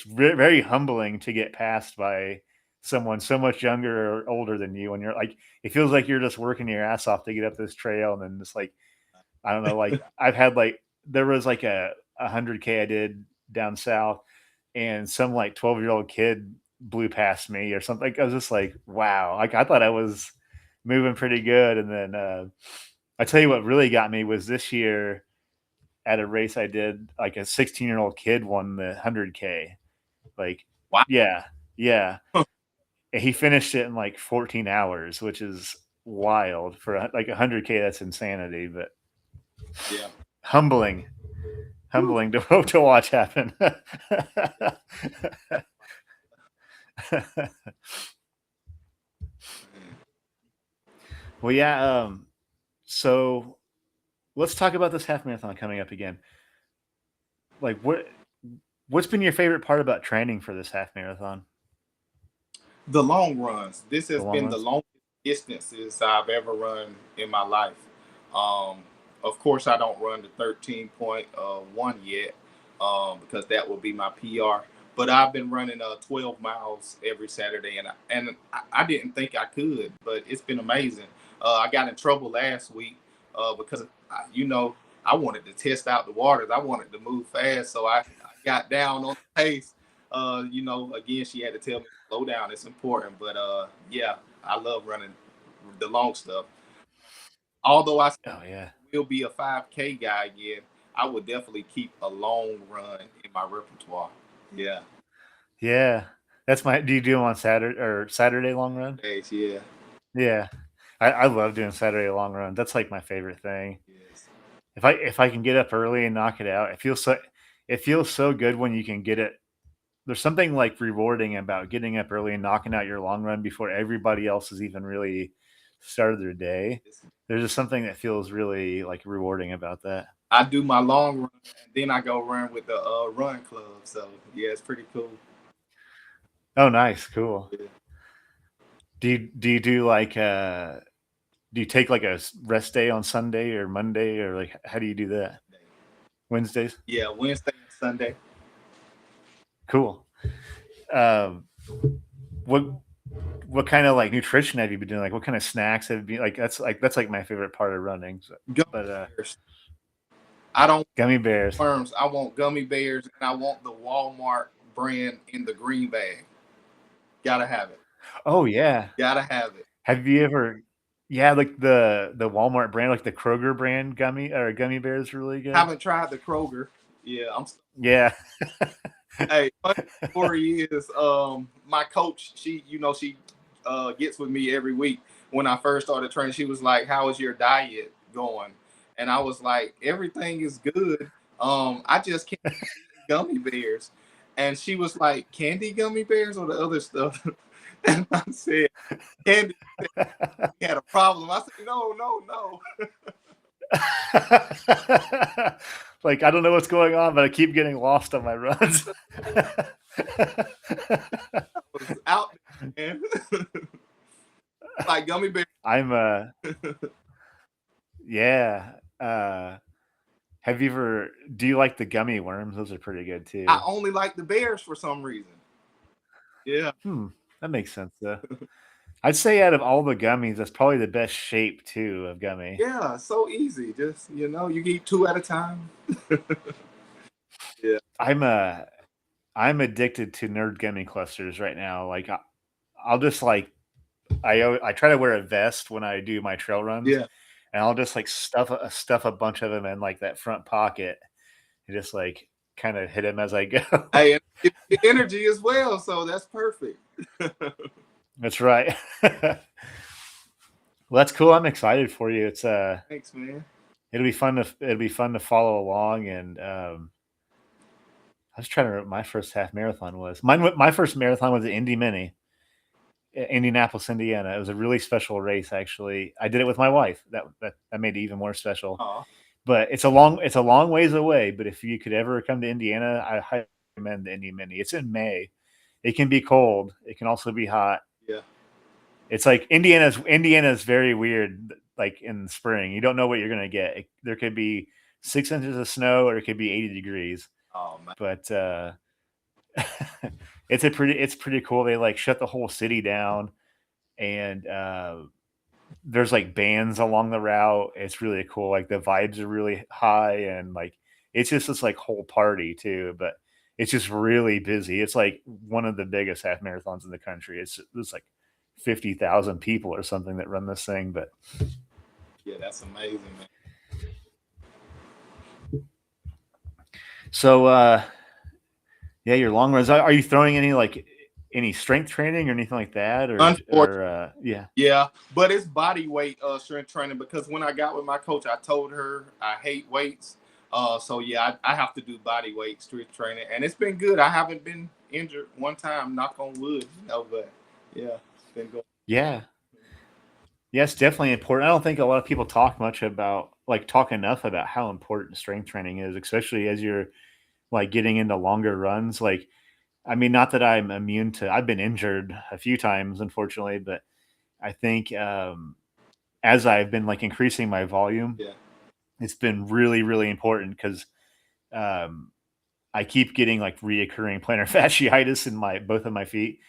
very humbling to get passed by someone so much younger or older than you, and you're like, it feels like you're just working your ass off to get up this trail, and then just like, I don't know, like I've had like, there was like a 100K I did down south, and some like 12-year-old kid blew past me or something. Like, I was just like, wow, like I thought I was moving pretty good, and then I tell you what really got me was this year at a race I did, like a 16-year-old kid won the 100K. Like, Wow. yeah, yeah. And he finished it in like 14 hours, which is wild for like 100K. That's insanity, but Yeah. humbling, Whew. humbling to watch happen. Well, yeah. So let's talk about this half marathon coming up again. Like, what's been your favorite part about training for this half marathon? The long runs. This The has long been the runs. longest distances I've ever run in my life. Um, of course, I don't run the 13.1 yet, because that will be my PR. But I've been running 12 miles every Saturday, and I didn't think I could, but it's been amazing. I got in trouble last week because I wanted to test out the waters. I wanted to move fast, so I got down on the pace. Again, she had to tell me to slow down. It's important, but yeah, I love running the long stuff. Although I Oh yeah, will be a 5K guy again, I would definitely keep a long run in my repertoire. Yeah, yeah. That's my. Do you do them on Saturday or Saturday long run? days. Yeah, Yeah, I love doing Saturday long run. That's like my favorite thing. yes. If I can get up early and knock it out, it feels so good when you can get it. There's something like rewarding about getting up early and knocking out your long run before everybody else has even really started their day. There's just something that feels really like rewarding about that. I do my long run, and then I go run with the run club. So yeah, it's pretty cool. Oh, nice, cool. Yeah. Do you do like do you take like a rest day on Sunday or Monday, or like how do you do that? Wednesdays? Yeah, Wednesday and Sunday. Cool. Um, what kind of like nutrition have you been doing? Like what kind of snacks have you been like? That's like my favorite part of running. So, Gummy but bears. I don't gummy bears. want worms. I want gummy bears, and I want the Walmart brand in the green bag. Gotta have it. Oh yeah. Gotta have it. Have you ever? Yeah, like the Walmart brand, like the Kroger brand gummy bears, are really good. Haven't tried the Kroger. Yeah, I'm. Yeah. Hey, funny story is, my coach. She gets with me every week. When I first started training, she was like, "How is your diet going?" And I was like, "Everything is good. I just can't eat gummy bears." And she was like, "Candy gummy bears or the other stuff?" And I said, "Candy." He had a problem. I said, "No, no, no." Like I don't know what's going on, but I keep getting lost on my runs. I was out there, man. Like gummy bears. I'm yeah. Have you ever do you like the gummy worms? Those are pretty good I too. only like the bears for some reason. Yeah. Hmm. That makes sense though. I'd say out of all the gummies, that's probably the best shape too of gummy. Yeah, so easy. Just you eat two at a time. Yeah. I'm I'm addicted to nerd gummy clusters right now. Like I'll just like I try to wear a vest when I do my trail runs, Yeah. and I'll just like stuff a bunch of them in like that front pocket and just like kind of hit them as I go. Hey, and it gives you energy as well, so that's perfect. That's right. Well, that's cool. I'm excited for you. It's Thanks, man. it'll be fun to follow along. And I was trying to remember what my first half marathon was. My first marathon was the Indy Mini, Indianapolis, Indiana. It was a really special race. Actually, I did it with my wife. That made it even more special. Oh, But it's a long ways away. But if you could ever come to Indiana, I highly recommend the Indy Mini. It's in May. It can be cold. It can also be hot. yeah. It's like Indiana's very weird. Like in spring, you don't know what you're gonna get. There could be 6 inches of snow, or it could be 80 degrees. Oh man. But it's pretty cool. They like shut the whole city down, and there's like bands along the route. It's really cool. Like the vibes are really high, and like it's just this like whole party too. But it's just really busy. It's like one of the biggest half marathons in the country. It's like 50,000 people or something that run this thing. But Yeah, that's amazing, man. so yeah, your long runs. Are you throwing any strength training or anything like that, Unfortunately, yeah? yeah, but it's body weight strength training because when I got with my coach, I told her I hate weights. So yeah, I have to do body weight strength training, and it's been good. I haven't been injured one time, knock on wood, but yeah, it's been good. Yeah. Yes, definitely important. I don't think a lot of people talk enough about how important strength training is, especially as you're like getting into longer runs. Like, I mean, not that I'm immune to, I've been injured a few times, unfortunately, but I think as I've been like increasing my volume, Yeah, it's been really, really important because um, I keep getting like reoccurring plantar fasciitis in both of my feet.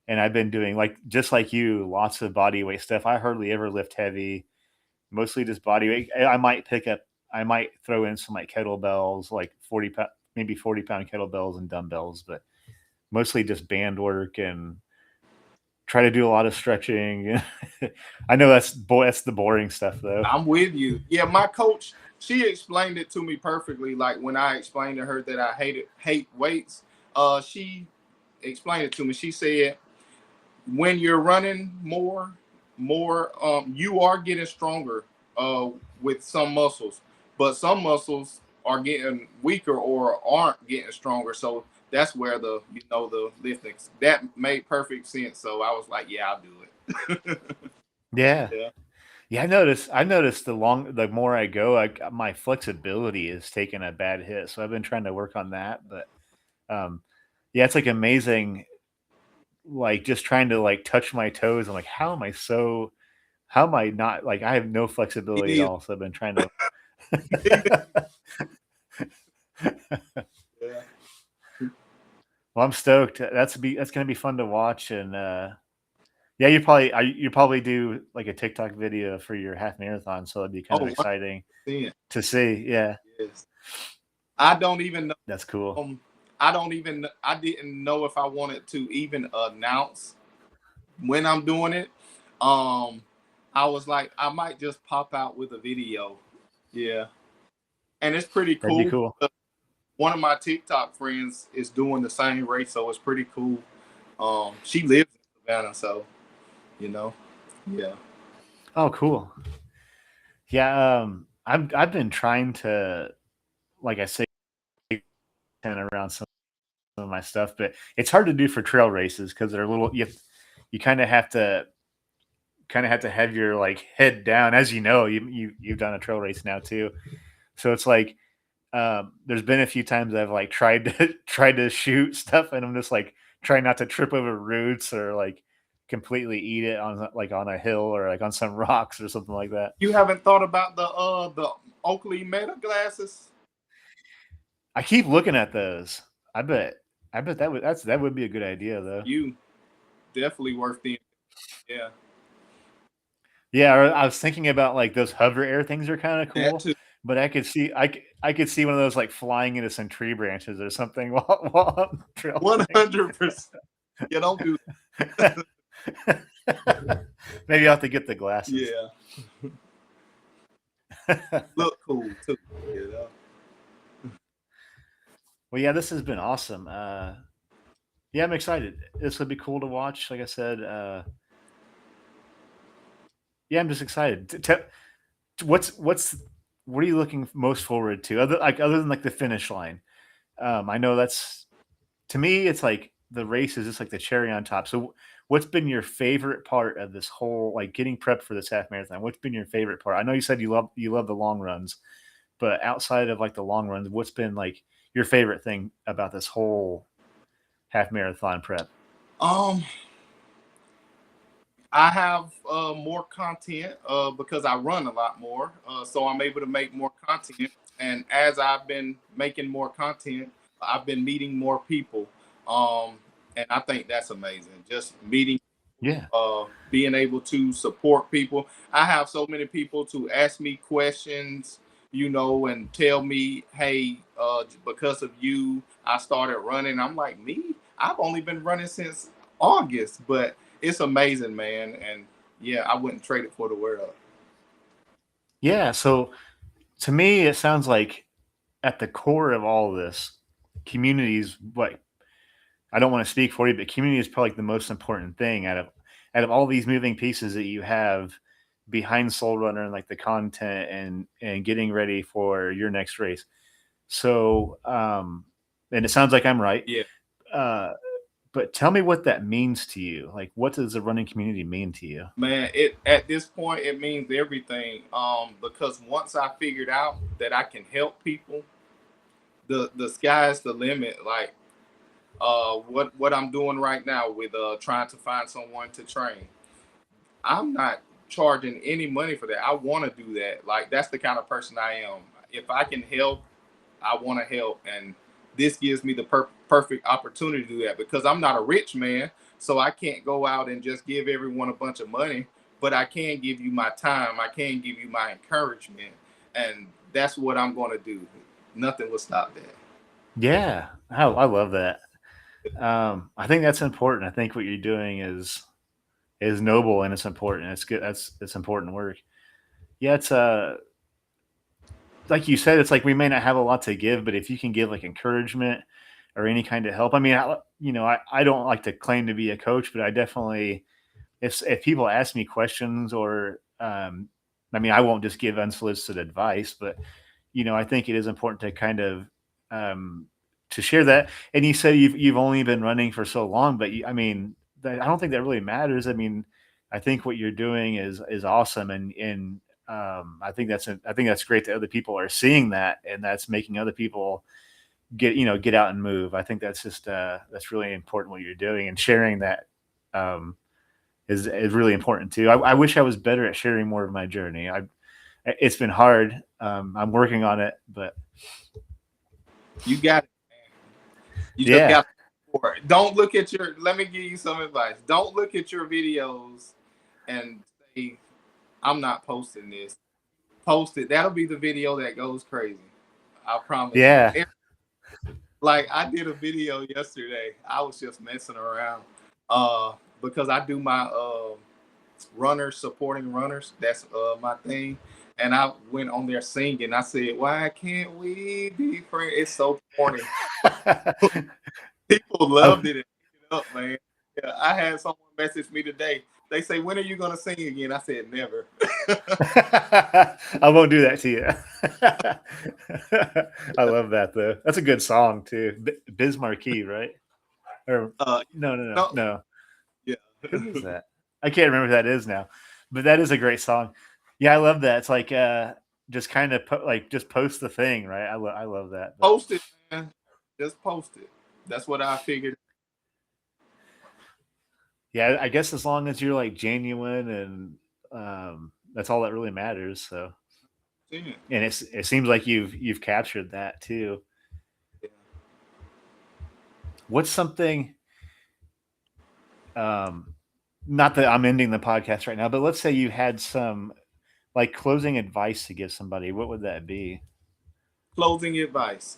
And I've been doing like, just like you, lots of body weight stuff. I hardly ever lift heavy, mostly just body weight. I might throw in some like kettlebells, like 40 pound, maybe 40-pound kettlebells and dumbbells, but mostly just band work and try to do a lot of stretching. I know that's the boring stuff though. I'm with you. Yeah, my coach, she explained it to me perfectly. Like when I explained to her that I hate weights, she explained it to me. She said when you're running more you are getting stronger with some muscles, but some muscles are getting weaker or aren't getting stronger. So that's where the lifting, that made perfect sense. So I was like, yeah, I'll do it. Yeah. Yeah. Yeah, I noticed the more I go, my flexibility is taking a bad hit. So I've been trying to work on that. But um, yeah, it's like amazing. Like just trying to like touch my toes. I'm like, how am I not like I have no Me flexibility at neither. all. So I've been trying to. Yeah. Well, I'm stoked. That's gonna be fun to watch. And yeah, you probably do like a TikTok video for your half marathon. So it'd be kind Oh, of exciting 100%. to see. Yeah, Yes. I don't even know. that's cool. I didn't know if I wanted to even announce when I'm doing it. Um, I was like, I might just pop out with a video. Yeah. And it's pretty That'd be cool. cool. One of my TikTok friends is doing the same race, so it's pretty cool. She lives in Savannah, so you know, yeah. Oh, cool. Yeah, I've been trying to, like I say, kind of around some of my stuff, but it's hard to do for trail races because they're a little. You kind of have to have your like head down, as you know. You've done a trail race now too, so it's like there's been a few times I've like tried to tried to shoot stuff, and I'm just like trying not to trip over roots or like completely eat it on like on a hill or like on some rocks or something like that. You haven't thought about the Oakley Meta glasses? I keep looking at those. I bet that would be a good idea though. You definitely worth the yeah. Yeah, I was thinking about like those hover air things are kind of That cool, too. but I could see one of those like flying into some tree branches or something while I'm trail running. 100%. Yeah, don't do Maybe I'll have to get the glasses. yeah. Look cool too. You know? Well, yeah, this has been awesome. Yeah, I'm excited. This would be cool to watch. Like I said, yeah, I'm just excited. What's what are you looking most forward to other than like the finish line? I know that's to me, it's like the race is just like the cherry on top. So, what's been your favorite part of this whole, like, getting prepped for this half marathon? What's been your favorite part? I know you said you love the long runs, but outside of like the long runs, what's been like your favorite thing about this whole half marathon prep? Um, I have more content because I run a lot more, so I'm able to make more content. And as I've been making more content, I've been meeting more people, um, and I think that's amazing. Just meeting, Yeah. being able to support people. I have so many people to ask me questions, and tell me, "Hey, because of you, I started running." I'm like, "Me? I've only been running since August," but it's amazing, man. And yeah, I wouldn't trade it for the world. Yeah. So to me, it sounds like at the core of all of this, communities, what I don't want to speak for you, but community is probably like the most important thing out of all these moving pieces that you have behind Soul Runner and like the content and getting ready for your next race. So and it sounds like I'm right. Yeah, Uh but tell me what that means to you. Like what does the running community mean to you? man. It at this point it means everything. Because once I figured out that I can help people, the sky's the limit. Like what I'm doing right now with trying to find someone to train. I'm not charging any money for that. I want to do that. Like that's the kind of person I am. If I can help, I want to help, and this gives me the perfect opportunity to do that because I'm not a rich man, so I can't go out and just give everyone a bunch of money. But I can give you my time. I can give you my encouragement, and that's what I'm going to do. Nothing will stop that. Yeah. I love that. I think that's important. I think what you're doing is noble and it's important. It's good. It's important work. Yeah, it's like you said, it's like we may not have a lot to give, but if you can give like encouragement or any kind of help, I mean, I don't like to claim to be a coach, but I definitely, if people ask me questions or, I mean, I won't just give unsolicited advice, but I think it is important to kind of, um, to share that. And you said you've only been running for so long, but I mean, I don't think that really matters. I mean, I think what you're doing is awesome, and I think that's great that other people are seeing that, and that's making other people get out and move. I think that's just that's really important what you're doing, and sharing that um, is really important too. I wish I was better at sharing more of my journey. It's been hard. I'm working on it, but You got it. You just yeah, got to. Don't look at your. Let me give you some advice. Don't look at your videos and say, "I'm not posting this." Post it. That'll be the video that goes crazy. I promise you. yeah. Like I did a video yesterday. I was just messing around. Uh because I do my runners supporting runners. That's my thing. And I went on there singing. I said, "Why can't we be friends?" It's so corny. People I, loved it and picked it up, man. Yeah, I had someone message me today. They say, "When are you gonna sing again?" I said, "Never." I won't do that to you. I love that though. That's a good song too. Biz Marquee, right? Or uh no, no, no, no, no. yeah. Who is that? I can't remember who that is now. But that is a great song. Yeah, I love that. It's like just kind of like just post the thing, right? I love that. But Post it, man. Just post it. That's what I figured. yeah, I guess as long as you're like genuine and that's all that really matters. So Yeah. and it seems like you've captured that too. What's something um not that I'm ending the podcast right now, but let's say you had some like closing advice to give somebody, what would that be? Closing advice.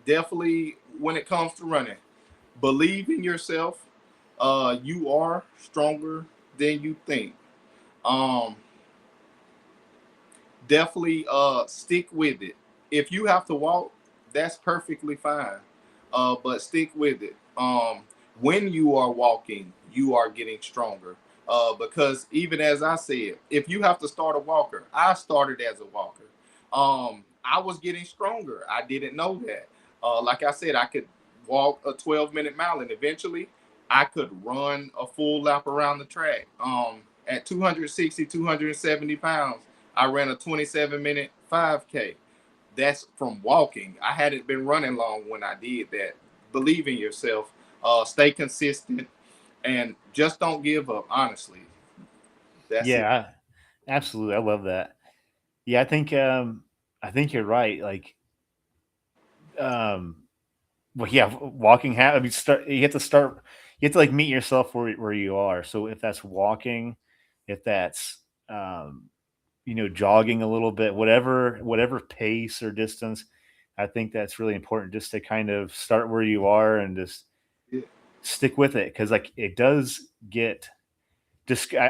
Definitely when it comes to running, believe in yourself. You are stronger than you think. Um, Definitely stick with it. If you have to walk, that's perfectly fine. But stick with it. When you are walking, you are getting stronger. Because even as I said, if you have to start a walker, I started as a walker. I was getting stronger. I didn't know that. Like I said, I could walk a 12-minute mile, and eventually I could run a full lap around the track. At 260, 270 pounds, I ran a 27-minute 5K. That's from walking. I hadn't been running long when I did that. Believe in yourself, stay consistent, and just don't give up. Honestly, that's it. Yeah, absolutely. I love that. Yeah, I think you're right. Like, um, well, yeah, walking. I mean, start. You have to start. You have to like meet yourself where you are. So if that's walking, if that's jogging a little bit, whatever pace or distance, I think that's really important. Just to kind of start where you are and just Yeah. stick with it, because like it does get.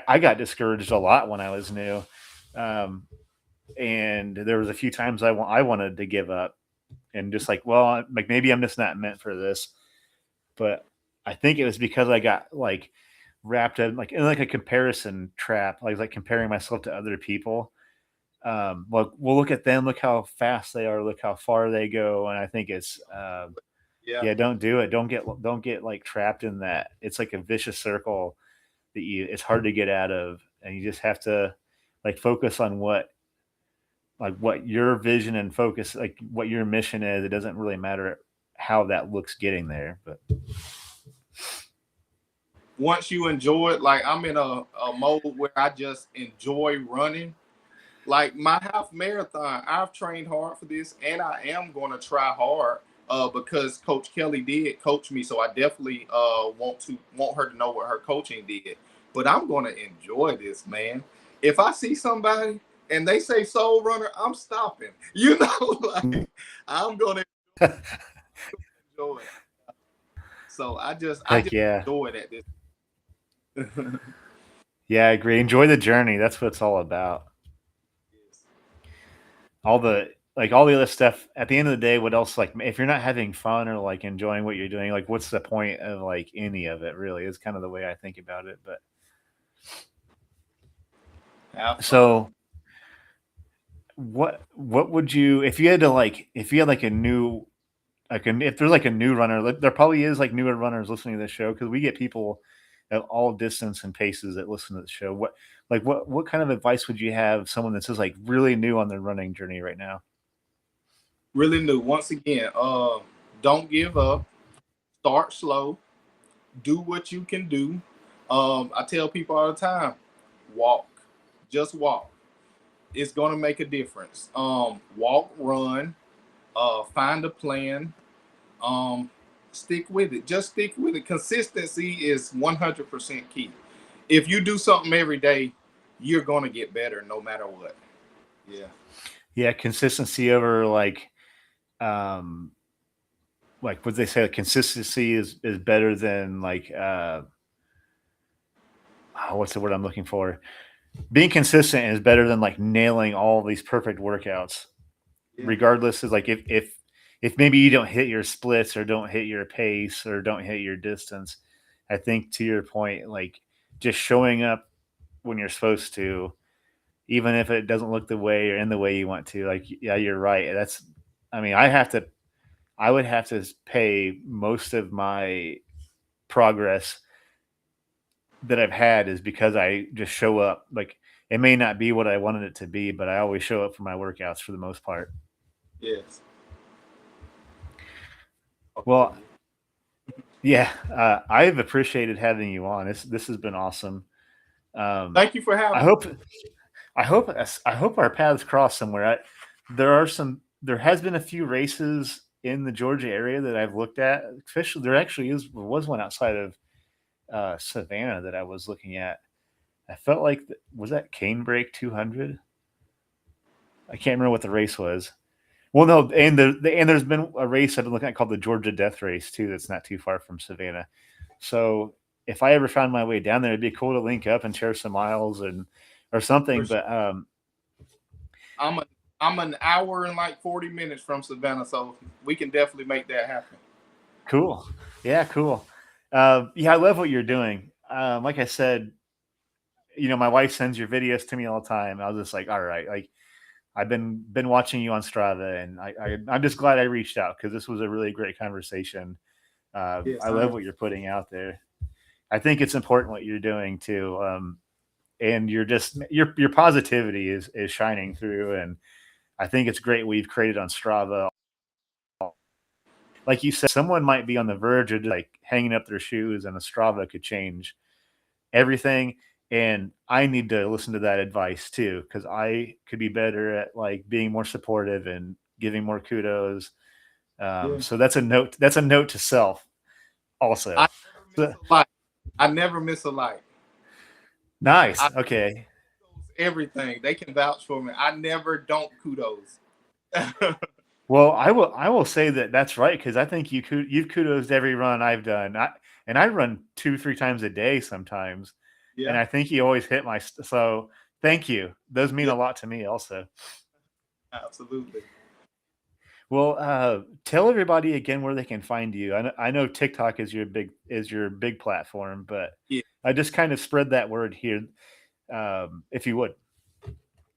I got discouraged a lot when I was new. Um, and there was a few times I wanted to give up and just like, well, like maybe I'm just not meant for this. But I think it was because I got like wrapped in like a comparison trap, like comparing myself to other people. Like, well, look at them, look how fast they are, look how far they go, and I think it's Yeah. yeah, don't do it. Don't get like trapped in that. It's like a vicious circle that it's hard to get out of, and you just have to like focus on what your vision and focus, like what your mission is. It doesn't really matter how that looks getting there, but Once you enjoy it, like I'm in a mode where I just enjoy running. Like my half marathon, I've trained hard for this, and I am going to try hard because Coach Kelly did coach me. So I definitely want her to know what her coaching did. But I'm going to enjoy this, man. If I see somebody and they say soul runner, I'm stopping. You know, like I'm going to enjoy it. So I heck just yeah. enjoy it at this. Yeah, I agree. Enjoy the journey. That's what it's all about. All the other stuff at the end of the day, what else, like if you're not having fun or like enjoying what you're doing, like what's the point of like any of it really, is kind of the way I think about it. But Have fun. so what would you, if you had to like, if you had like a new, like if there's like a new runner, there probably is like newer runners listening to this show, because we get people at all distance and paces that listen to the show. What kind of advice would you have someone that's just like really new on their running journey right now? Really new. Once again, don't give up. Start slow. Do what you can do. I tell people all the time, walk. Just walk. It's gonna make a difference. Walk, run, find a plan. Um, Stick with it. Just stick with it. Consistency is 100% key. If you do something every day, you're gonna get better no matter what. Yeah. Yeah, consistency over um like what they say, like consistency is better than like what's the word I'm looking for? Being consistent is better than like nailing all these perfect workouts. Yeah. Regardless, is like if maybe you don't hit your splits or don't hit your pace or don't hit your distance, I think to your point, like just showing up when you're supposed to, even if it doesn't look the way or in the way you want to, like yeah, you're right. That's, I mean, I would have to pay most of my progress that I've had is because I just show up. Like it may not be what I wanted it to be, but I always show up for my workouts for the most part. Yes. Okay. Well, yeah, I've appreciated having you on. This has been awesome. Um, Thank you for I having me. hope I hope our paths cross somewhere. There has been a few races in the Georgia area that I've looked at. Especially there actually was one outside of Savannah that I was looking at. I felt like was that Canebrake 200. I can't remember what the race was. Well, no, and there's been a race I've been looking at called the Georgia Death Race too. That's not too far from Savannah. So if I ever found my way down there, it'd be cool to link up and share some miles and or For something. sure. But I'm a I'm an hour and like 40 minutes from Savannah, so we can definitely make that happen. cool, yeah, cool. Yeah, I love what you're doing. Like I said, my wife sends your videos to me all the time. I was just like, all right, like I've been watching you on Strava, and I'm just glad I reached out because this was a really great conversation. Yes, I I love am. what you're putting out there. I think it's important what you're doing too. And you're just your positivity is shining through, and I think it's great we've created on Strava. Like you said, someone might be on the verge of just like hanging up their shoes, and a Strava could change everything. And I need to listen to that advice too, because I could be better at like being more supportive and giving more kudos. Yeah. So that's a note. That's a note to self I also. never miss So, a light. I never miss a light. I nice. Okay. kudos everything. They can vouch for me. I never don't kudos. Well, I will say that that's right, because I think you've kudos every run I've done. And I run 2 3 times a day sometimes, and Yeah. I think you always hit my so thank you. Those mean Yeah. a lot to me also. Absolutely. Well, tell everybody again where they can find you. I know TikTok is your big platform, but Yeah. I just kind of spread that word here, if you would.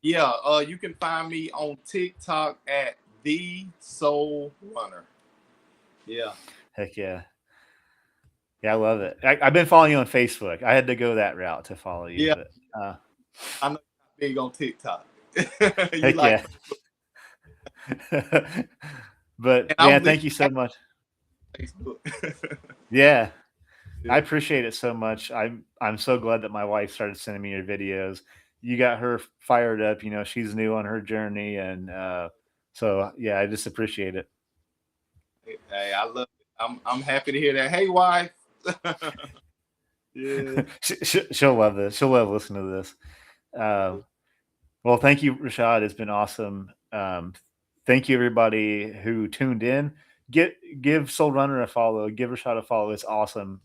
Yeah. You can find me on TikTok at the Soul Runner. Yeah. Heck yeah. Yeah, I love it. I've been following you on Facebook. I had to go that route to follow you, Yeah. but I know you're not big on TikTok. You heck like yeah. But and yeah, I'm thank leaving you so much. Facebook. Yeah, I Yeah. appreciate it so much. I'm so glad that my wife started sending me your videos. You got her fired up. You know, she's new on her journey, and so yeah, I just appreciate it. Hey, I love it. I'm happy to hear that. Hey, wife. Yeah. She'll love this. She'll love listening to this. Uh, well, thank you, Rashad. It's been awesome. Thank you, everybody who tuned in. Give Soul Runner a follow. Give Rashad a follow. It's awesome.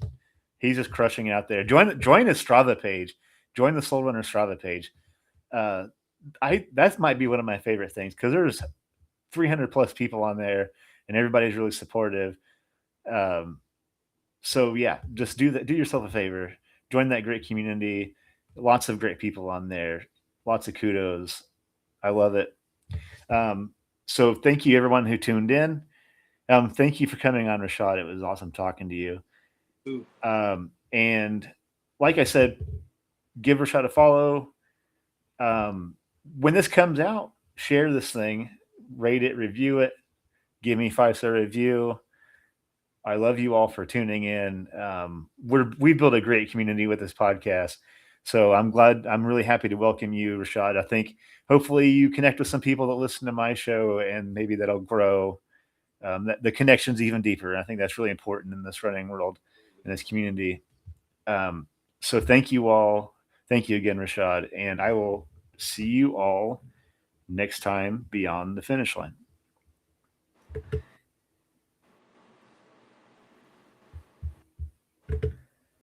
He's just crushing it out there. Join his Strava page. Join the Soul Runner Strava page. Uh, I that might be one of my favorite things, because there's 300 plus people on there, and everybody's really supportive. Um, so yeah, just do that. Do yourself a favor. Join that great community. Lots of great people on there. Lots of kudos. I love it. Um, so thank you everyone who tuned in. Thank you for coming on, Rashad. It was awesome talking to you. Ooh, And like I said, give Rashad a follow. Um, when this comes out, share this thing, rate it, review it, give me 5-star review. I love you all for tuning in. We built a great community with this podcast, so I'm really happy to welcome you, Rashad. I think hopefully you connect with some people that listen to my show, and maybe that'll grow the connections even deeper. I think that's really important in this running world, in this community. Um, so thank you all. Thank you again, Rashad, and I will see you all next time beyond the finish line.